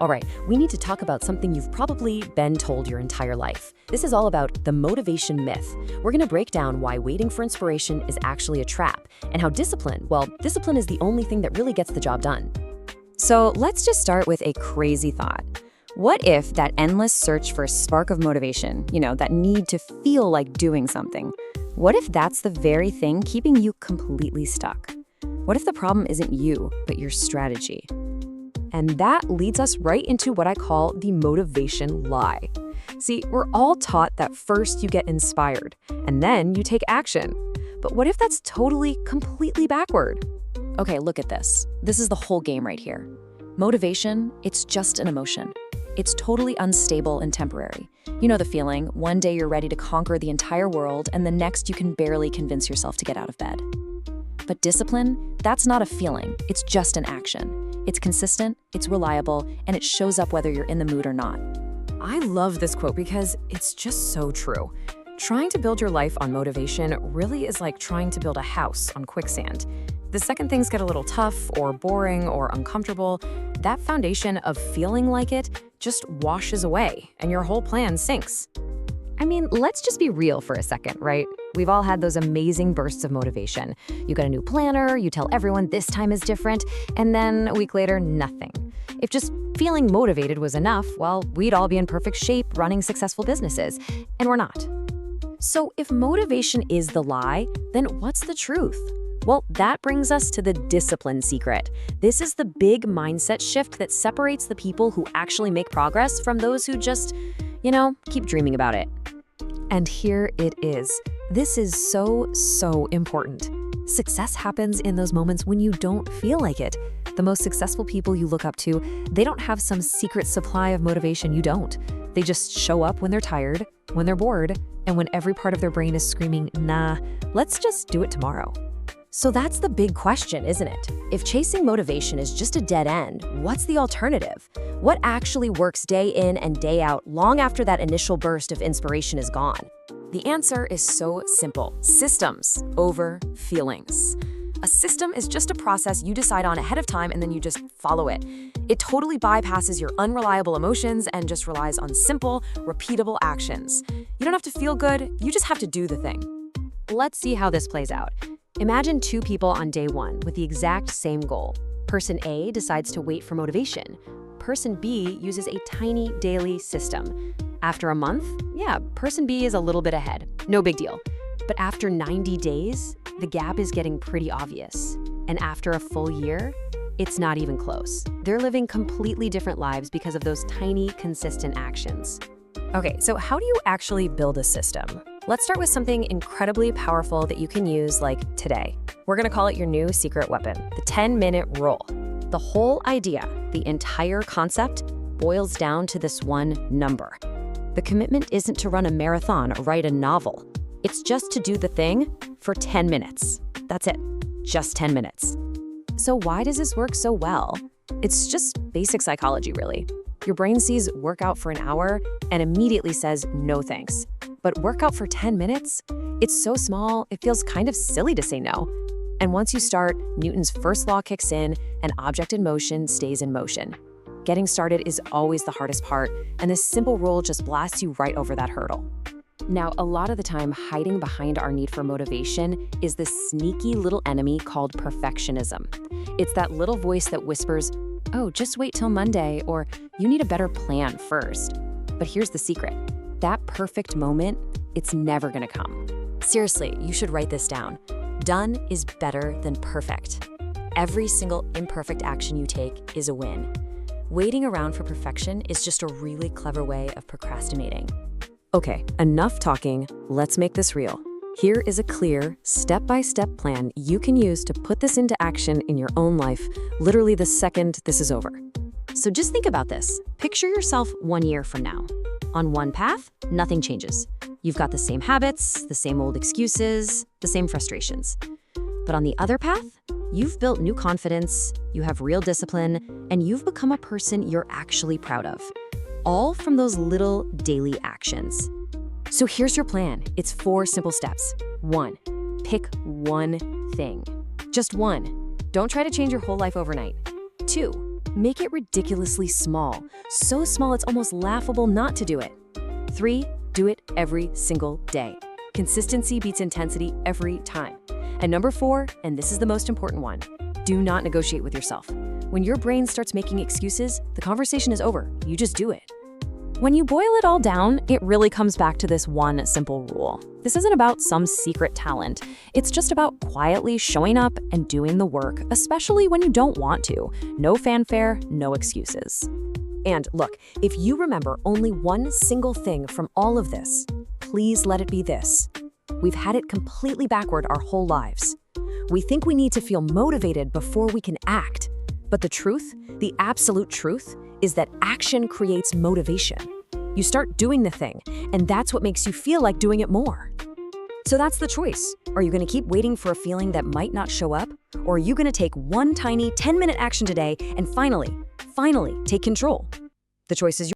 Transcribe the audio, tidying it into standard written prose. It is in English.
All right, we need to talk about something you've probably been told your entire life. This is all about the motivation myth. We're going to break down why waiting for inspiration is actually a trap, and how discipline, well, discipline is the only thing that really gets the job done. So let's just start with a crazy thought. What if that endless search for a spark of motivation, that need to feel like doing something, what if that's the very thing keeping you completely stuck? What if the problem isn't you, but your strategy? And that leads us right into what I call the motivation lie. See, we're all taught that first you get inspired, and then you take action. But what if that's totally, completely backward? Okay, look at this. This is the whole game right here. Motivation, it's just an emotion. It's totally unstable and temporary. You know the feeling, one day you're ready to conquer the entire world, and the next you can barely convince yourself to get out of bed. But discipline, that's not a feeling, it's just an action. It's consistent, it's reliable, and it shows up whether you're in the mood or not. I love this quote because it's just so true. Trying to build your life on motivation really is like trying to build a house on quicksand. The second things get a little tough or boring or uncomfortable, that foundation of feeling like it just washes away and your whole plan sinks. I mean, let's just be real for a second, right? We've all had those amazing bursts of motivation. You get a new planner, you tell everyone this time is different, and then a week later, nothing. If just feeling motivated was enough, well, we'd all be in perfect shape running successful businesses, and we're not. So if motivation is the lie, then what's the truth? Well, that brings us to the discipline secret. This is the big mindset shift that separates the people who actually make progress from those who just, keep dreaming about it. And here it is. This is so important. Success happens in those moments when you don't feel like it. The most successful people you look up to, they don't have some secret supply of motivation you don't. They just show up when they're tired, when they're bored, and when every part of their brain is screaming, nah, let's just do it tomorrow. So that's the big question, isn't it? If chasing motivation is just a dead end, what's the alternative? What actually works day in and day out long after that initial burst of inspiration is gone? The answer is so simple. Systems over feelings. A system is just a process you decide on ahead of time and then you just follow it. It totally bypasses your unreliable emotions and just relies on simple, repeatable actions. You don't have to feel good, you just have to do the thing. Let's see how this plays out. Imagine two people on day one with the exact same goal. Person A decides to wait for motivation. Person B uses a tiny daily system. After a month, person B is a little bit ahead. No big deal. But after 90 days, the gap is getting pretty obvious. And after a full year, it's not even close. They're living completely different lives because of those tiny, consistent actions. Okay, so how do you actually build a system? Let's start with something incredibly powerful that you can use like today. We're gonna call it your new secret weapon, the 10-minute rule. The whole idea, the entire concept, boils down to this one number. The commitment isn't to run a marathon or write a novel. It's just to do the thing for 10 minutes. That's it, just 10 minutes. So why does this work so well? It's just basic psychology, really. Your brain sees workout for an hour and immediately says no thanks. But workout for 10 minutes? It's so small, it feels kind of silly to say no. And once you start, Newton's first law kicks in and object in motion stays in motion. Getting started is always the hardest part, and this simple rule just blasts you right over that hurdle. Now, a lot of the time, hiding behind our need for motivation is this sneaky little enemy called perfectionism. It's that little voice that whispers, oh, just wait till Monday, or you need a better plan first. But here's the secret. That perfect moment, it's never gonna come. Seriously, you should write this down. Done is better than perfect. Every single imperfect action you take is a win. Waiting around for perfection is just a really clever way of procrastinating. Okay, enough talking, let's make this real. Here is a clear, step-by-step plan you can use to put this into action in your own life, literally the second this is over. So just think about this. Picture yourself 1 year from now. On one path, nothing changes. You've got the same habits, the same old excuses, the same frustrations. But on the other path, you've built new confidence, you have real discipline, and you've become a person you're actually proud of. All from those little daily actions. So here's your plan. It's 4 simple steps. 1, pick one thing. Just one. Don't try to change your whole life overnight. 2, Make it ridiculously small, so small it's almost laughable not to do it. 3, do it every single day. Consistency beats intensity every time. And number 4, and this is the most important one, do not negotiate with yourself. When your brain starts making excuses, the conversation is over. You just do it. When you boil it all down, it really comes back to this one simple rule. This isn't about some secret talent. It's just about quietly showing up and doing the work, especially when you don't want to. No fanfare, no excuses. And look, if you remember only one single thing from all of this, please let it be this. We've had it completely backward our whole lives. We think we need to feel motivated before we can act. But the truth, the absolute truth, is that action creates motivation. You start doing the thing, and that's what makes you feel like doing it more. So that's the choice. Are you going to keep waiting for a feeling that might not show up? Or are you going to take one tiny 10-minute action today and finally take control? The choice is yours.